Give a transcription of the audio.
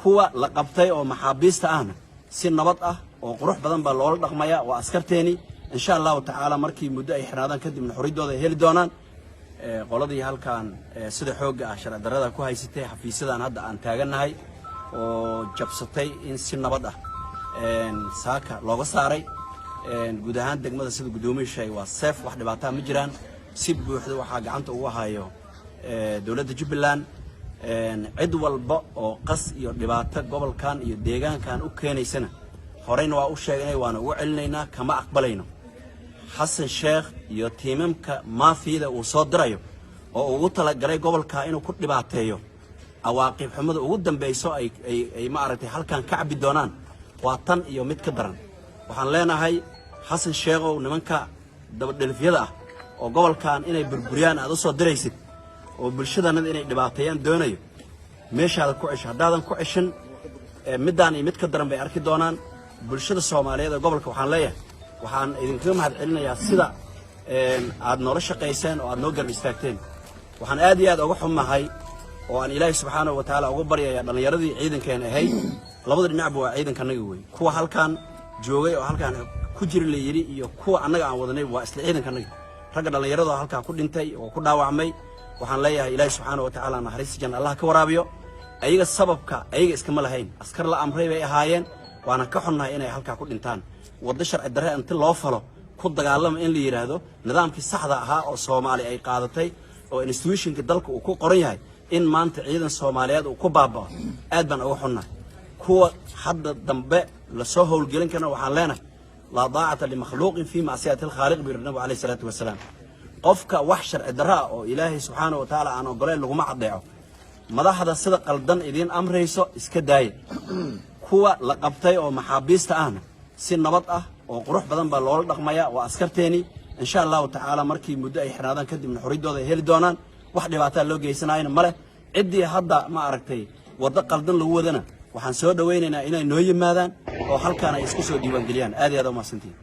kuwa la qabtay oo maxaabiista ahna si nabad ah oo qurux badan baa loola dhaqmaya waa askarteeni insha Allah ta'ala markii muddo ay xirnaadaan kadibna xoridooda heli doonaan qoladii halkaan sida xoog ah sharci darrada ku haysatay xafiisadan hadda aan taaganahay oo jabsatay in si nabad ah saaka looga saaray guud ahaan degmada sida gudoomiyaha waa safe wax dhibaato ma jiraan si buuxda waxa gacanta ugu hayo dawladda Jubbaland cid walba oo qas iyo dhibaato gobolkan iyo deegaankan u keenaysana horeyna waa u sheegnay waana ugu celinaynaa kama aqbalayno Xasan Sheekh iyo tiimamka maafiyada uu soo dirayo oo ugu tala galay gobolka inuu ku dhibaateeyo awaaqib xumada ugu dambeeyso ay ma aragtay halkan ka cabi doonaan waa tan iyo mid ka daran waxaan leenahay Xasan Sheekh oo nimanka dabadhelfiyada ah oo gobolkan inay burburiyaan aad u soo diraysid oo bulshadana inay dhibaateeyaan doonayo meeshaada ku cisho hadaadan ku cishin midaan iyo mid ka daran bay arki doonaan bulshada Soomaaliyeed ee gobolka waxaan leeyahay waxaan idinka mahad celinayaa sida aad noola shaqeyseen oo aad noo garab istaagteen waxaan aad iyo aad uga xumahay oo aan Ilaahay subhanahu wa ta'ala ugu baryayaa dhalinyaradii ciidankeena ahayd labada dhinacba waa ciidankanaga weey kuwa halkaan joogay oo halkaan ku jiri la yiri iyo kuwa anaga aan wadanay waa isla ciidankanaga ragga dhalinyarada halkaan ku dhintay oo ku dhaawacmay waxaan leeyahay Ilaahay subhanahu wa ta'ala naxariis janna Allah ka waraabiyo ayaga sababka ayaga iskama lahayn askar la amray bay ahaayeen waana ka xunnahay inay halkaan ku dhintaan wada sharci darre inta loo falo ku dagaalamo in la yiraahdo nidaamkii saxda ahaa oo Soomaali ay qaadatay oo institutionka dalka uu ku qoran yahay in maanta ciidan Soomaaliyeed uu ku baabao aad baan uga xunnahay kuwa hadda dambe la soo howlgelin kana waxaan leenahay la daa'ata li makhluuqin fi ma'siyati al-khaliq bi nabi alayhi salatu wasalaam qofka wax sharci darre oo Ilaahay subhanahu wa ta'ala aan ogoleen lagu ma cadeeyo madaxda sida qaldan idin amrayso iska daay kuwa la qabtay oo maxaabiista ahna si nabad ah oo qurux badan baa loola dhaqmaya waa askarteeni insha Allah ta'ala markii muddo ay xirnaadaan kadibna xoridooda heli doonaan wax dhibaato loo geysanayna male cidii hadda ma aragtay wada qaldan lagu wadana waxaan soo dhaweynaynaa inay noo yimaadaan oo halkaan ay isku soo diiwaan galiyaan aad iyo aad u mahadsantiin